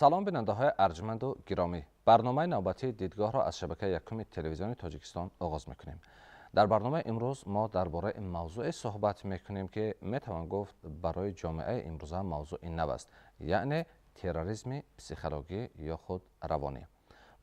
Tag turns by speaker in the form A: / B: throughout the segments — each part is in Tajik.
A: سلام بیننده های ارجمند و گرامی، برنامه نوبتی دیدگاه را از شبکه یکم تلویزیون تاجیکستان آغاز میکنیم. در برنامه امروز ما درباره موضوع صحبت میکنیم که میتوان گفت برای جامعه امروزه موضوع نو است، یعنی تروریسم پسیخولوژی یا خود روانی.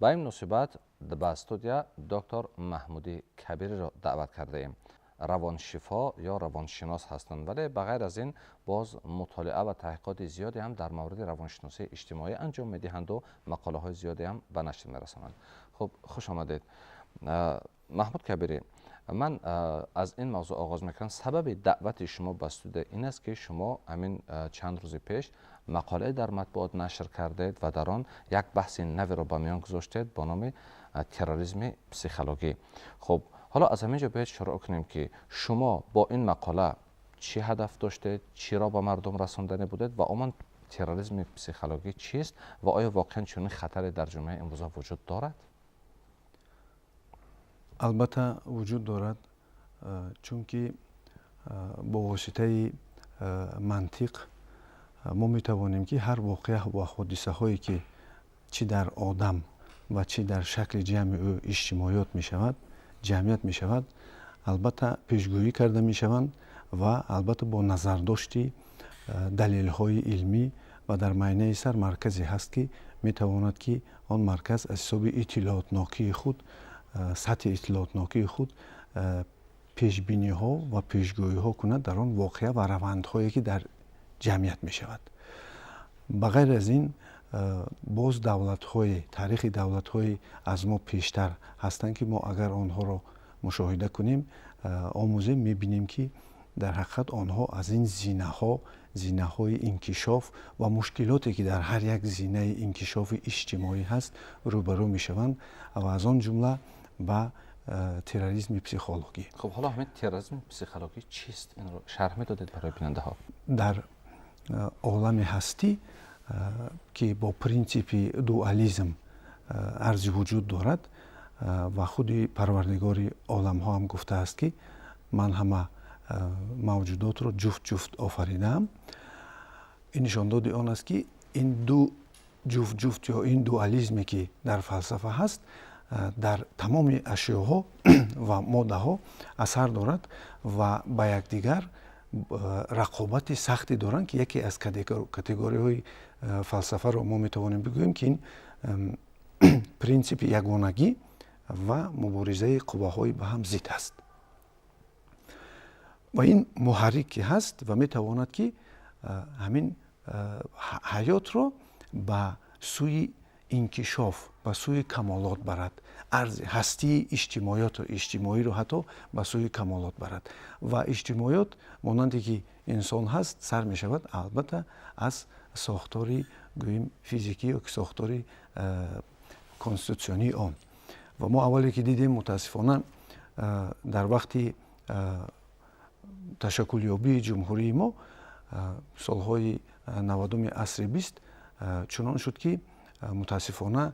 A: با این مناسبت به استودیو دکتر محمودی کبیری را دعوت کرده ایم. روانشفا یا روانشناس هستند، ولی بغیر از این باز مطالعه و تحقیقات زیادی هم در مورد روانشناسی اجتماعی انجام میدهند و مقاله های زیادی هم به نشر میرسانند. خب خوش آمدید محمود کبیری. من از این موضوع آغاز میکنم. سبب دعوت شما به استودیو این است که شما همین چند روز پیش مقاله در مطبوعات نشر کردید و در آن یک بحث نوی را به میان گذاشتید با نام تروریسم پسیخولوژی. خب حالا از همینجا باید شروع کنیم که شما با این مقاله چی هدف داشتید، چی را به مردم رساندنی بودید و عموما تروریسم پسیخولوژی چیست و آیا واقعا چنین خطری در جامعه امروزه وجود دارد؟
B: البته وجود دارد، چون که با واسطه منطق ما میتوانیم که هر واقعه و حادثه هایی که چی در آدم و چی در شکل جمع او اجتماعیات می شود، جمعیت می شود، البته پیشگویی کرده می شوند و البته با نظرداشتی دلیل های علمی و در معنی سر مرکزی هست که می تواند که آن مرکز از حساب اطلاعات ناکی خود، سطح اطلاعات ناکی خود پیش بینی ها و پیشگویی ها کند در آن واقعه و روند هایی که در جمعیت می شود. بغیر از این باز دولت های، تاریخ دولت های از ما پیشتر هستند که ما اگر آنها را مشاهده کنیم آموزه می بینیم که در حقیقت آنها از این زینه های انکشاف و مشکلاتی که در هر یک زینه انکشاف اجتماعی هست روبرو می شوند و از آن جمله با تروریسم پسیخولوژی.
A: خب حالا همین تروریسم پسیخولوژی چیست؟ این رو شرح میدادید برای بیننده ها.
B: در عالم هستی که با پرینسیپ دوالیسم ارزی وجود دارد و خود پروردگار عالم ها هم گفته است که من همه موجودات رو جفت جفت آفریدم. این نشان داده آن است که این دو جفت یا این دوالیسمی که در فلسفه هست در تمام اشیاء و ماده ها اثر دارد و با یکدیگر رقابت سختی دارند که یکی از کاتگوری های فلسفه رو ما میتوانیم بگوییم که این پرینسیپ یگانگی و مبارزه قواهای به هم ضد است و این محرک هست و میتواند که همین حیات رو به سوی انکشاف، به سوی کمالات برد، هستی اجتماعی رو حتی به سوی کمالات برد و اجتماعیات مانندی که انسان هست سر می شود البته از ساختاری گوییم فیزیکی یا ساختاری کنستیتوشنی آن و ما اولی که دیدیم متاسفانه در وقتی تشکل یابی جمهوری ما سالهای 90 عصر 20 چنان شد که متاسفانه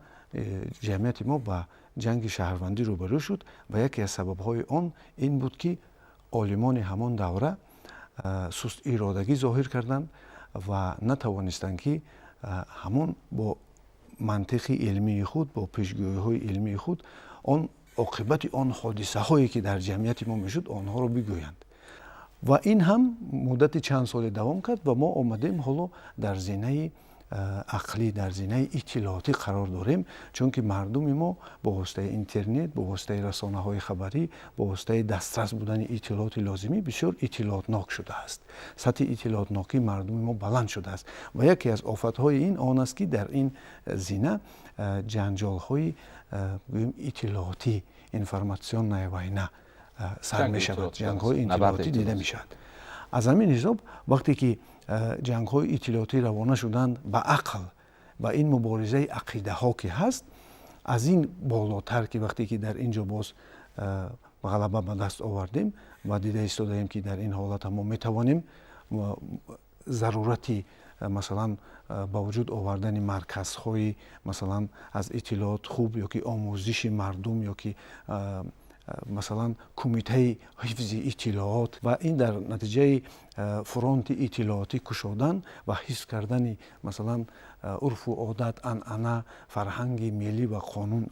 B: جمعیت ما با جنگ شهروندی روبرو شد و یکی از سببهای آن این بود که عالمان همان دوره سست ارادگی ظاهر کردند و نتوانستند که همون با منطق علمی خود، با پیشگویی های علمی خود آن عاقبت آن حادثه هایی که در جمعیت ما میشد آنها رو بگویند و این هم مدت چند سال دوام کرد و ما آمدیم حالا در زینه عقلی، در زینه اطلاعاتی قرار داریم، چون که مردم ما با واسطه اینترنت، با واسطه رسانه های خبری، با واسطه دسترس بودن اطلاعات لازمی بسیار اطلاعات ناک شده است. سطح اطلاعات ناکی مردم ما بلند شده است و یکی از آفت های این آن است که در این زینه جنجال های اطلاعاتی انفورماسیون نیوینا سر می شود، جنگ های اطلاعاتی دیده می شود. از همین حساب وقتی که جنگ های اطلاعاتی روانه شدند به عقل و این مبارزه عقیده ها که هست از این بالاتر که وقتی که در اینجا باز غلبه به دست آوردیم و دیده ایستادیم که در این حالت ما میتوانیم ضرورتی مثلا با وجود آوردن مرکزهای مثلا از اطلاعات خوب یا که آموزش مردم یا که مثلا کمیته حفظ اطلاعات و این در نتیجه فرانت اطلاعاتی کشودن و حفظ کردن مثلا عرف و عادت، عنعنه، فرهنگ ملی و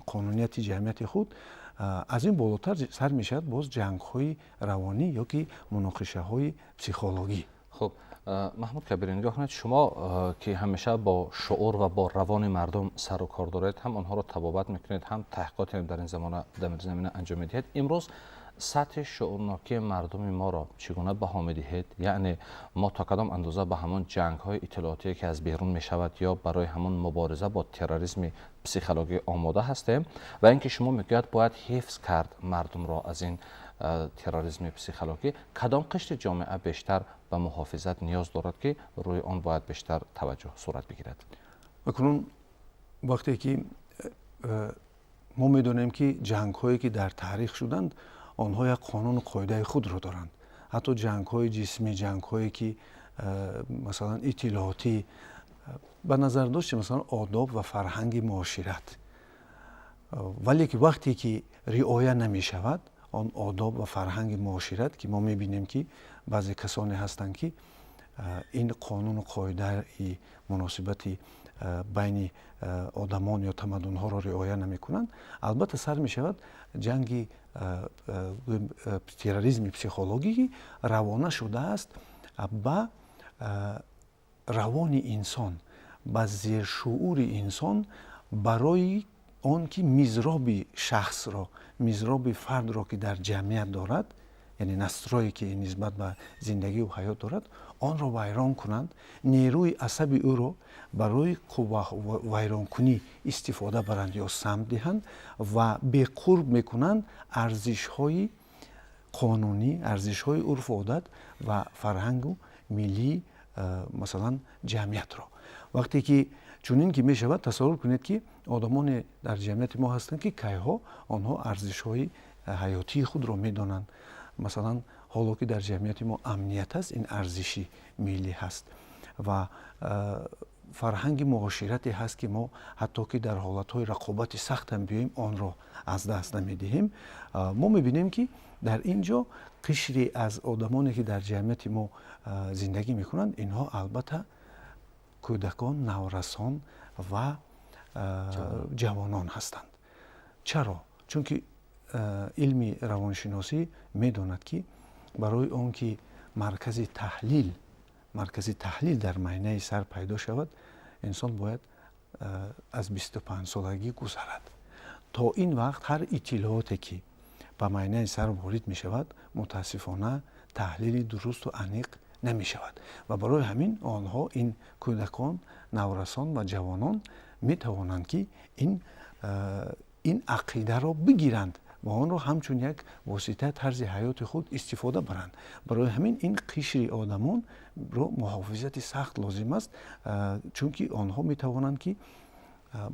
B: قانونیت جمعیت خود، از این بالاتر سر میشد باز جنگ های روانی یا که مناقشه های پسیخولوژی.
A: خب محمود کبیری، نگاه کنید، شما که همیشه با شعور و با روان مردم سر و کار دارید، هم آنها را تبابت میکنید، هم تحقیقاتی هم در این زمینه انجام میدهید. امروز سطح شعورناکی مردم ما را چگونه بها میدهید؟ یعنی ما تا کدام اندازه به همان جنگ های اطلاعاتی که از بیرون می شود یا برای همان مبارزه با تروریسم پسیخولوژی آماده هستیم؟ و اینکه شما میگوید باید حفظ کرد مردم را از این تروریسم پسیخولوژی، کدام قشر جامعه بیشتر به محافظت نیاز دارد که روی آن باید بیشتر توجه صورت بگیرد؟
B: بکنون وقتی که ما میدونیم که جنگ هایی که در تاریخ شدند آنها یک قانون و قاعده خود رو دارند. حتی جنگ های جسمی، جنگ هایی که مثلا اطلاعاتی به نظر داشت مثلا آداب و فرهنگ معاشرت، ولی که وقتی که رعایت نمی شود آن آداب و فرهنگ معاشرت که ما میبینیم که بعضی کسانی هستند که این قانون و قاعده مناسبت بین آدمان یا تمدن ها را رعایت نمی کنند، البته سر می شود جنگ تروریسم پسیخولوژی روانه شده است با روان انسان، با زیر شعور انسان، برای آن که میزراب شخص را، میزراب فرد را که در جمعیت دارد، یعنی نسرایی که نسبت به زندگی و حیات دارد، آن را ویران کنند، نیروی عصبی او را برای ویران کنی استفاده برند یا سمت دهند و به قرب میکنند ارزش های قانونی، ارزش های عرف و عادت و فرهنگ و ملی مثلا جمعیت را. وقتی که چونین که می شود تصور کنید که آدمان در جمعیت ما هستند که کیها آنها ارزش های حیاتی خود را می دانند. مثلا حالا که در جمعیت ما امنیت است، این ارزشی ملی هست و فرهنگ معاشرتی هست که ما حتی که در حالتهای رقابت سخت هم بیاییم آن را از دست نمیدهیم. ما میبینیم که در اینجا قشری از آدمانی که در جمعیت ما زندگی میکنند اینها البته کودکان، نورسان و جوانان هستند. چرا؟ چون که علم روانشناسی میداند که برای آن که مرکز تحلیل در معینه سر پیدا شود، انسان باید از 25 سالگی گذرد. تا این وقت هر اطلاعاتی که به معینه سر وارد می شود متاسفانه تحلیل درست و عمیق نمی شود و برای همین آنها، این کودکان، نورسان و جوانان می توانند که این عقیده را بگیرند و آن را همچون یک واسطه طرز حیات خود استفاده برند. برای همین این قشر آدمان را محافظت سخت لازم است، چون که آنها می توانند که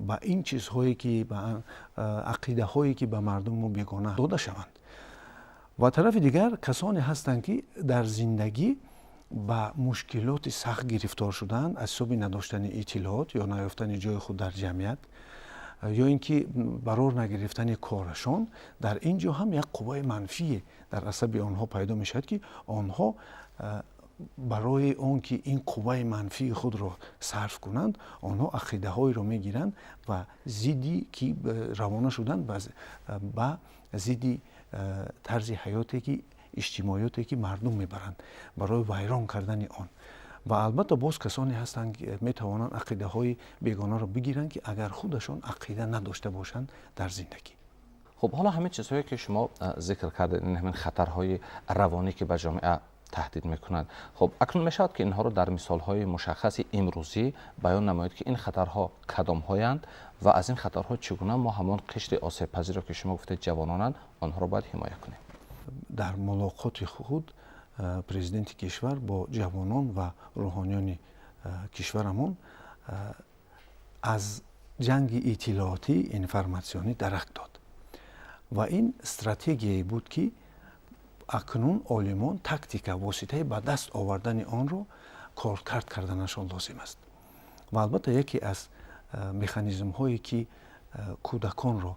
B: با این چیزهایی که با عقیده هایی که به مردم ما بیگانه داده شوند. و طرف دیگر کسانی هستند که در زندگی با مشکلات سخت گرفتار شدند از سبب نداشتن اطلاعات یا نیافتن جای خود در جمعیت یا اینکه برار نگرفتن کارشان. در اینجا هم یک قوای منفی در عصب آنها پیدا می شود که آنها برای آن که این قوای منفی خود را صرف کنند، آنها عقیده های را می گیرند و ضدی که روانه شدند با ضدی طرز حیاتی که اجتماعیاتی که مردم میبرند برای ویران کردن آن. و البته باز کسانی هستند که می توانند عقیده های بیگانه را بگیرند که اگر خودشان عقیده نداشته باشند در زندگی.
A: خب حالا همین چیزهایی که شما ذکر کردید، این همین خطرهای روانی که به جامعه تهدید میکنند، خب اکنون میشود که اینها رو در مثالهای مشخص امروزی بیان نمایید که این خطرها کدام هایند و از این خطرها چگونه ما همان قشر آسیب پذیر را که شما گفتید جوانانند آنها را باید حمایت کنیم؟
B: در ملاقات خود پرزیدنت کشور با جوانان و روحانیان کشورمان از جنگ اطلاعاتی انفرماسیونی درک داد و این استراتژی بود که اکنون عالمان تاکتیک واسطه به دست آوردن آن را کارکرد کردنشان لازم است. و البته یکی از مکانیزم هایی که کودکان را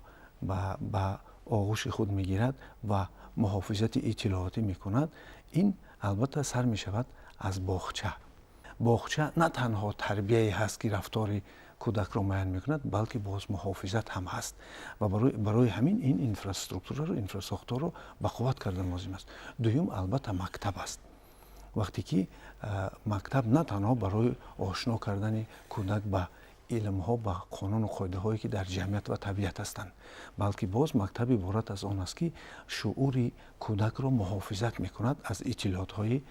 B: با آغوش خود میگیرد و محافظت اطلاعاتی میکند، این البته سر میشود از باغچه. باغچه نه تنها تربیه هست که رفتار کودک را معین میکند، بلکه باز محافظت هم هست و برای همین این اینفراستراکچور رو به قوت کردن لازم است. دوم البته مکتب است. وقتی که مکتب نه تنها برای آشنا کردن کودک به علم ها، به قانون و قاعده هایی که در جمعیت و طبیعت هستند، بلکه باز مکتب عبارت از آن است که شعور کودک را محافظت میکند از اطلاعات های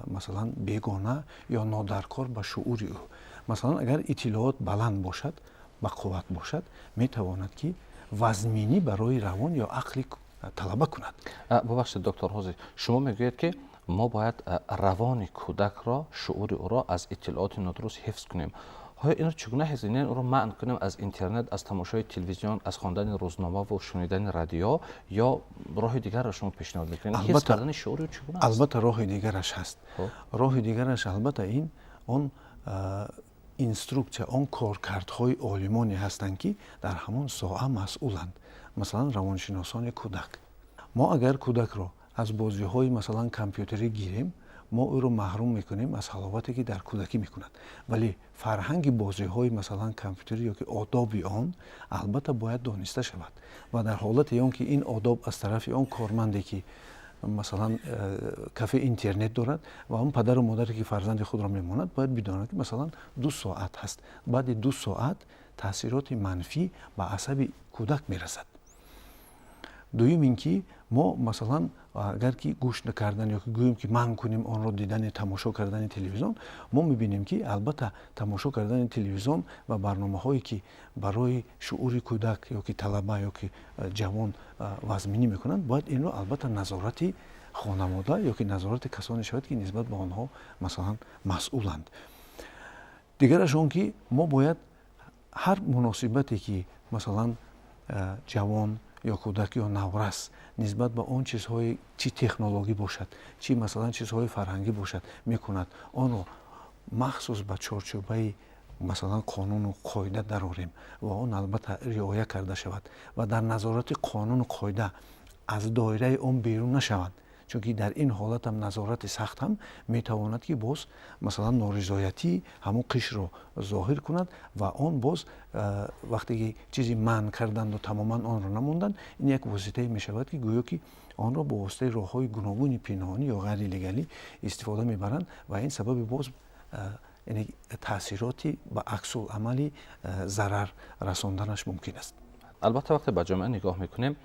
B: مثلا بیگانه یا نادرکار به شعور او. مثلا اگر اطلاعات بلند باشد، با قوت باشد، میتواند که وزمینی برای روان یا عقل طلبه کند.
A: ببخشید دکتر حوزی، شما میگویید که ما باید روان کودک را، شعور او را از اطلاعات نادرست حفظ کنیم. آیا این را چگونه حفظ کنیم؟ او را منع کنیم از اینترنت، از تماشای تلویزیون، از خواندن روزنامه و شنیدن رادیو، یا راه دیگر را شما پیشنهاد میکنید؟ حفظ کردن شعور چگونه است؟
B: البته راه دیگرش هست. راه دیگرش البته اون اینستروکسیا، اون کارکردهای عالمانی هستند که در همون ساحه مسئولند. مثلا روانشناسان کودک. ما اگر کودک را از بازی‌های مثلا کامپیوتری گیریم، ما او رو محروم میکنیم از حلاوتی که در کودکی میکند. ولی فرهنگ بازی‌های مثلا کامپیوتری یا که آداب آن البته باید دانسته شود و در حالت اون که این آداب از طرف اون کارمندی که مثلا کافه اینترنت دارد و اون پدر و مادری که فرزند خود را میماند باید بداند که مثلا 2 ساعت هست، بعد 2 ساعت تاثیرات منفی به عصب کودک میرسد. دوم اینکه ما مثلا اگر که گوش نکردن یا که گوییم که منع کنیم آن را دیدن تماشا کردن تلویزیون، ما میبینیم که البته تماشا کردن تلویزیون و برنامه هایی که برای شعور کودک یا که طلبه یا که جوان وزمینی میکنند، باید این را البته نظارت خانواده یا که نظارت کسانی شود که نسبت به آنها مثلا مسئولند. دیگرش اون که ما باید هر مناسبتی که مثلا جوان یا کودک یا نورس نسبت به اون چیزهای چی تکنولوژی باشد، چی مثلا چیزهای فرهنگی باشد میکند، آن رو مخصوص به چارچوبه مثلا قانون و قاعده درآوریم و آن البته رعایت کرده شود و در نظارت قانون و قاعده از دایره اون بیرون نشوند، چون که در این حالت هم نظارت سخت هم میتواند که باز مثلا نارضایتی همون قشر رو ظاهر کند و آن باز وقتی که چیزی منع کردند و تماما آن رو نموندن، این یک واسطه میشود که گویا که آن را با واسطه راههای گوناگون پنهانی یا غیر لگالی استفاده میبرند و این سبب باز یعنی تاثیراتی به عکس العمل ضرر رساندنش ممکن است.
A: البته وقتی به جامعه نگاه میکنیم،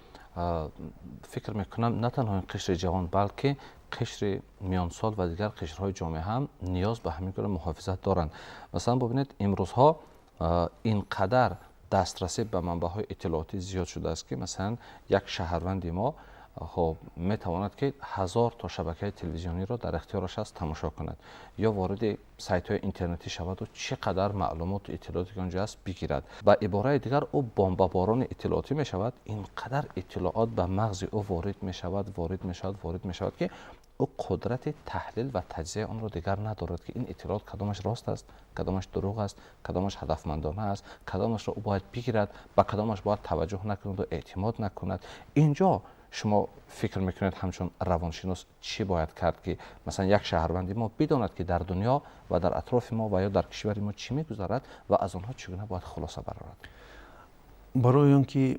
A: فکر میکنم نه تنها این قشر جوان بلکه قشر میانسال و دیگر قشرهای جامعه هم نیاز به همین گونه محافظت دارند. مثلا ببینید امروزها اینقدر دسترسی به منبع‌های اطلاعاتی زیاد شده است که مثلا یک شهروند ما خب میتواند که 1000 تا شبکه تلویزیونی را در اختیارش است تماشا کند یا وارد سایت های اینترنتی شود و چقدر معلومات و اطلاعاتی که آنجا است بگیرد. به عبارت دیگر او بمباران اطلاعاتی می شود، اینقدر اطلاعات به مغز او وارد می شود که او قدرت تحلیل و تجزیه آن را دیگر ندارد که این اطلاعات کدامش راست است، کدامش دروغ است، کدامش هدفمندانه است، کدامش را او باید بگیرد، به کدامش باید توجه نکند و اعتماد نکند. اینجا شما فکر میکنید همچون روانشناس چی باید کرد که مثلا یک شهروندی ما بداند که در دنیا و در اطراف ما و یا در کشور ما چی میگذرد و از آنها چگونه باید خلاصه برآورد؟
B: برای اینکه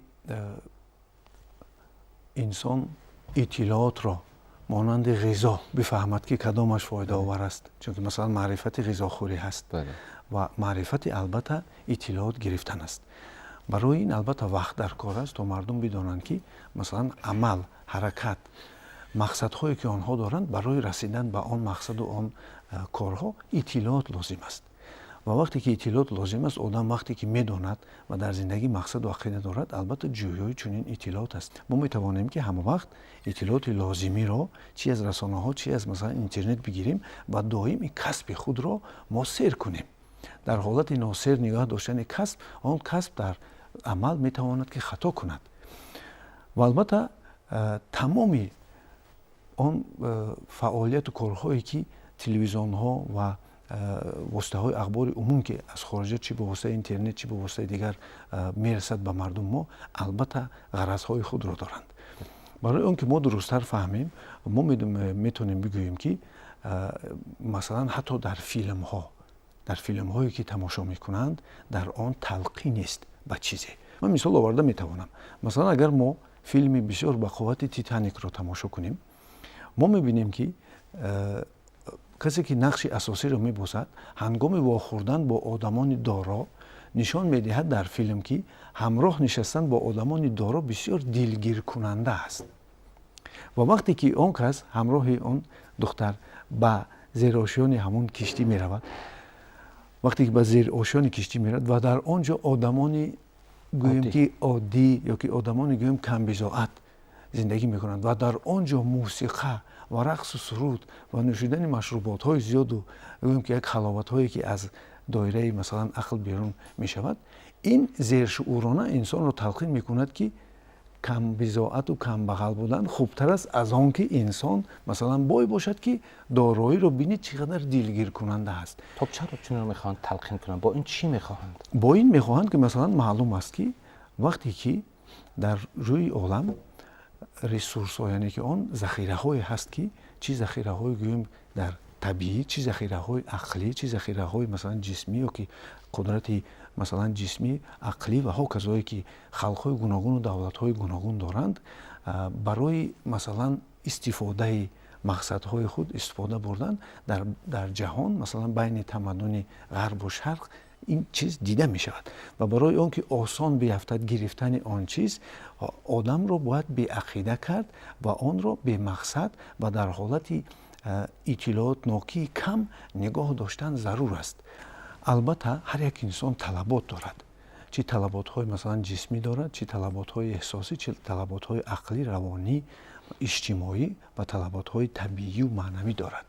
B: انسان اطلاعات را مانند غذا بفهمد که کدامش فایده آور است، چون که مثلا معرفت غذاخوری هست و معرفت البته اطلاعات گرفتن است. برای این البته وقت در کار است تا مردم بدانند که مثلا عمل، حرکت، مقصدهایی که آنها دارند برای رسیدن به آن مقصد و آن کارها اطلاعات لازم است. و وقتی که اطلاعات لازم است، آدم وقتی که میداند و در زندگی مقصد و عقیده دارد، البته جویای چنین اطلاعات است. ما میتوانیم که همه وقت اطلاعات لازمی را چی از رسانه ها چی از مثلا اینترنت بگیریم و دائم کسب خود را ما سیر کنیم. در حالت ناسیر نگاه داشتن کسب، آن کسب در عمل میتواند که خطا کند و البته تمامی آن فعالیت و کارهایی که تلویزیون ها و воситаҳои ахбори умум ки аз хориҷа чӣ ба воситаи интернет чӣ ба воситаи дигар мерасад ба мардум мо албатта ғаразҳои худро доранд. барои он ки мо дурусттар фаҳмем мо метавонем бигӯем ки масалан ҳатто дар филмҳое ки тамошо мекунанд дар он талқин нест ба чизе. ман мисол оварда метавонам. масалан агар мо филми бисёр бақуввати Титаникро тамошо кунем, мо мебинем ки касе ки нақши асосиро мебозад ҳангоми вохӯрдан бо одамони доро нишон медиҳад дар филм ки ҳамроҳ нишастан бо одамони доро бисёр дилгиркунанда аст. ва вақте ки он кас ҳамроҳи он духтар ба зерошиёни ҳамон киштӣ меравад, вақте ки ба зерошиёни киштӣ меравад ва дар он ҷо одамони гӯем ки оддӣ ё ки одамони гӯем камбизоат зиндагӣ мекунанд ва дар он ҷо мусиқа ва рақсу суруд ва нӯшидани машруботҳои зиёду гӯем ки як халоватҳое ки аз доираи масалан ақл берун мешавад, ин зершуурона инсонро талқин мекунад ки камбизоату камбағал будан хубтар аст аз он ки инсон масалан бой бошад ки дороиро бинед чӣ қадар дилгиркунанда аст.
A: то чаро чунро мехоҳанд талқин кунанд? бо ин чӣ мехоҳанд?
B: бо ин мехоҳанд ки масалан маълум аст ки вақте ки дар рӯи олам ресурсҳо яъне ки он захираҳое ҳаст ки чӣ захираҳои гӯем дар табиӣ, чӣ захираҳои ақлӣ, чӣ захираҳои масалан ҷисмӣ ё ки қудрати масалан ҷисмӣ, ақлӣ ва ҳоказое ки халқҳои гуногуну давлатҳои гуногун доранд, барои масалан истифодаи мақсадҳои худ истифода бурдан дар ҷаҳон масалан байни тамаддуни ғарбу шарқ ин чиз дида мешавад. ва барои он ки осон биафтад гирифтани он чиз, одамро бояд беақида кард ва онро бемақсад ва дар ҳолати иттилоотнокии кам нигоҳ доштан зарур аст. албатта ҳар як инсон талабот дорад. чӣ талаботҳои масалан ҷисмӣ дорад, чӣ талаботҳои эҳсосӣ, чӣ талаботҳои ақлӣ, равонӣ, иҷтимоӣ ва талаботҳои табиию маънавӣ дорад.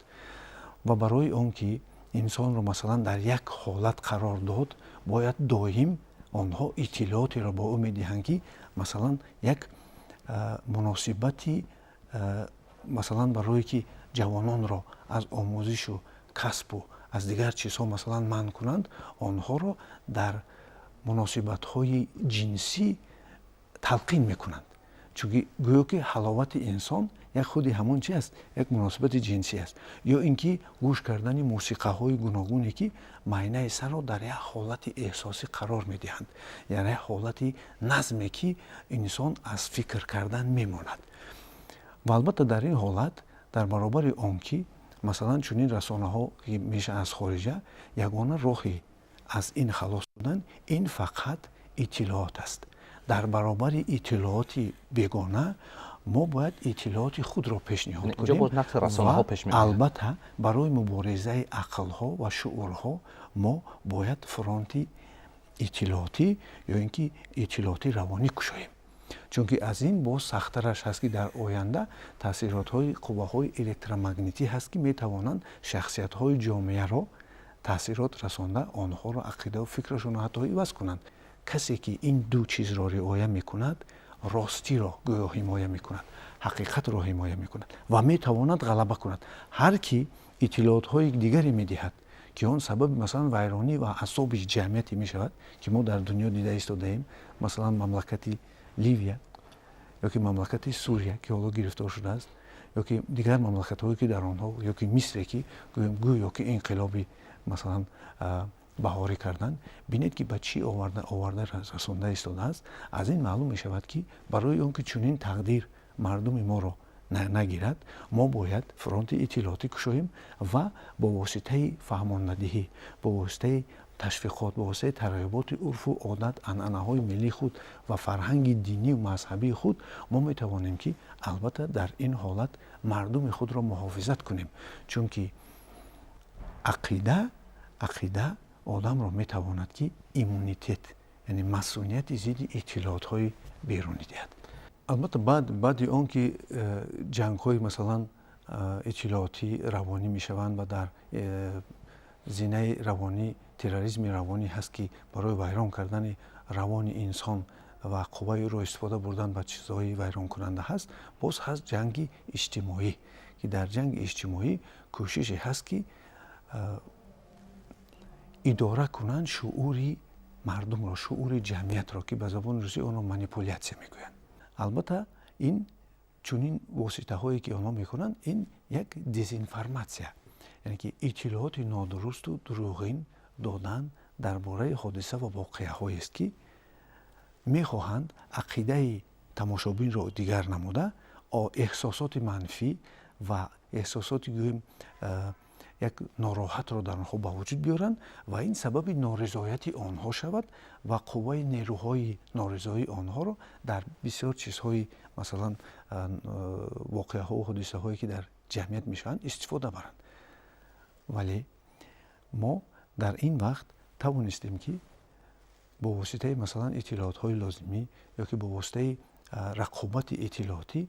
B: ва барои он ки инсонро масалан дар як ҳолат қарор дод, бояд доим онҳо иттилоотеро бо ӯ медиҳанд ки масалан як муносибати масалан барое ки ҷавононро аз омӯзишу касбу аз дигар чизҳо масалан манъ кунанд, онҳоро дар муносибатҳои ҷинсӣ талқин мекунанд. чунки гӯё ки ҳаловати инсон як худи ҳамон чи аст, як муносибати ҷинсӣ аст. ё ин ки гӯш кардани мусиқаҳои гуногуне ки майнаи сарро дар як ҳолати эҳсосӣ қарор медиҳанд, яъне як ҳолати назме ки инсон аз фикр кардан мемонад. ва албатта дар ин ҳолат дар баробари он ки масалан чунин расонаҳо ки мешаанд аз хориҷа, ягона роҳи аз ин халос будан ин фақат иттилоот аст. дар баробари иттилооти бегона мо бояд иттилооти худро пешниҳод кунем. албатта барои муборизаи ақлҳо ва шуурҳо мо бояд фронти иттилоотӣ ё ин ки иттилооти равонӣ кушоем. чунки аз ин боз сахттараш ҳаст ки дар оянда таъсиротҳои қувваҳои электромагнитӣ ҳаст ки метавонанд шахсиятҳои ҷомеаро таъсирот расонда онҳоро ақидаву фикрашонро ҳатто иваз кунанд. касе ки ин ду чизро риоя мекунад, ростиро гӯё ҳимоя мекунад, ҳақиқатро ҳимоя мекунад ва метавонад ғалаба кунад. ҳар ки иттилоотҳои дигаре медиҳад ки он сабаби масалан вайронӣ ва азоби ҷамъияте мешавад ки мо дар дунё дида истодаем, масалан мамлакати ливия ё ки мамлакати сурия ки ҳоло гирифтор шудааст, ё ки дигар мамлакатҳое ки дар онҳо, ё ки мисре ки гӯё ки инқилоби масалан баҳорӣ кардан, бинед ки ба чӣ оварда расонда истодааст. аз ин маълум мешавад ки барои он ки чунин тақдир мардуми моро нагирад, мо бояд фронти иттилоотӣ кушоем ва бо воситаи фаҳмондадиҳӣ, бо воситаи ташвиқот, бо воситаи тарғиботи урфу одат, анъанаҳои миллии худ ва фарҳанги динию мазҳабии худ мо метавонем ки албатта дар ин ҳолат мардуми худро муҳофизат кунем. чунки ақида одамро метавонад ки иммунитет, яъне масъулияти зидди иттилоотҳои берунӣ диҳад. албатта баъди он ки ҷангҳои масалан иттилоотӣ равонӣ мешаванд ва дар зинаи равонӣ терроризми равонӣ ҳаст ки барои вайрон кардани равони инсон ва қувваи ӯро истифода бурдан ба чизҳои вайронкунанда ҳаст, боз ҳаст ҷанги иҷтимоӣ ки дар ҷанги иҷтимоӣ кӯшише ҳаст ки идора кунанд шуури мардумро, шуури ҷамъиятро, ки ба забони рӯзӣ онро манипулятсия мегӯянд. албатта ин чунин воситаҳое ки онҳо мекунанд, ин як дезинформатсия, яъне ки иттилооти нодурусту дурӯғин додан дар бораи ҳодиса ва воқеаҳоест, ки мехоҳанд ақидаи тамошобинро дигар намуда, эҳсосоти манфӣ ва эҳсосоти гӯем як нороҳатро дар онҳо ба вуҷуд биёранд ва ин сабаби норизояти онҳо шавад ва қувваи нерӯҳои норизоии онҳоро дар бисёр чизҳои масалан воқеаҳо ҳодисаҳое ки дар ҷамъият мешаванд истифода баранд. вале мо дар ин вақт тавонистем ки бо воситаи масалан иттилоотҳои лозимӣ ё ки бо воситаи рақобати иттилоотӣ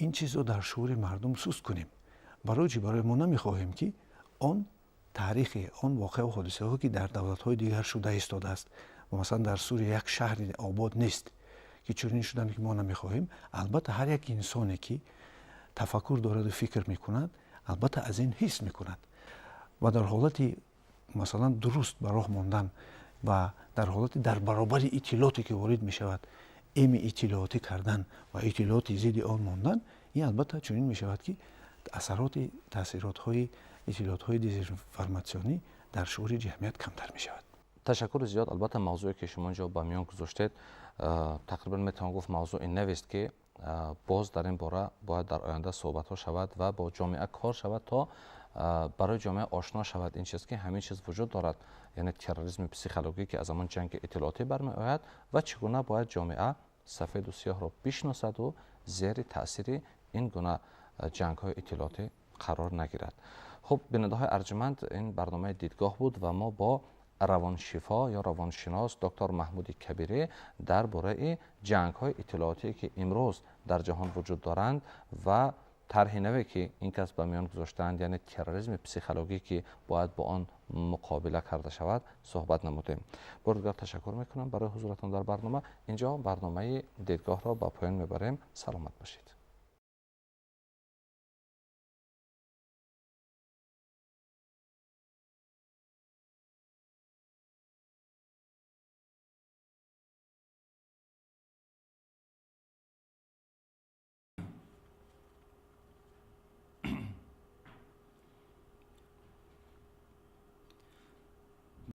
B: ин чизро дар шуури мардум суст кунем. барои чӣ? барои мо намехоҳем ки он таърихи он воқеа ҳодисаҳое ки дар давлатҳои дигар шуда истодааст ва масалан дар Сурия як шаҳри обод нест, ки чунин шуданд, ки мо намехоҳем. албатта ҳар як инсоне ки тафаккур дораду фикр мекунад, албатта аз ин ҳис мекунад ва дар ҳолати масалан дуруст ба роҳ мондан ва дар ҳолати дар баробари иттилооте ки ворид мешавад эми иттилоотӣ кардан ва иттилооти зидди он мондан, ин албатта чунин мешавад ки асароти таъсиротҳои иттилоотҳои дезинформатсионӣ дар шуури ҷамъият камтар мешавад.
A: ташаккури зиёд. албатта мавзӯе ки шумо инҷо ба миён гузоштед тақрибан метавон гуфт мавзӯи навест, ки боз дар ин бора бояд дар оянда суҳбатҳо шавад ва бо ҷомеа кор шавад, то барои ҷомеа ошно шавад ин чиз, ки ҳамин чиз вуҷуд дорад, яъне терроризми психологӣ, ки аз ҳамон ҷанги иттилоотӣ бармеояд ва чӣ гуна бояд ҷомеа сафеду сиёҳро бишносаду зери таъсири ин гуна ҷангҳои иттилоотӣ қарор нагирад. хуб, бинандаҳои арҷуманд, ин барномаи дидгоҳ буд ва мо бо равоншифо ё равоншинос доктор Маҳмуди Кабирӣ дар бораи ҷангҳои иттилоотие ки имрӯз дар ҷаҳон вуҷуд доранд ва тарҳи наве ки ин кас ба миён гузоштаанд, яъне терроризми психологӣ ки бояд бо он муқобила карда шавад, суҳбат намудем. бор дигар ташаккур мекунам барои ҳузуратон дар барнома. инҷо барномаи дидгоҳро ба поён мебарем. саломат бошед.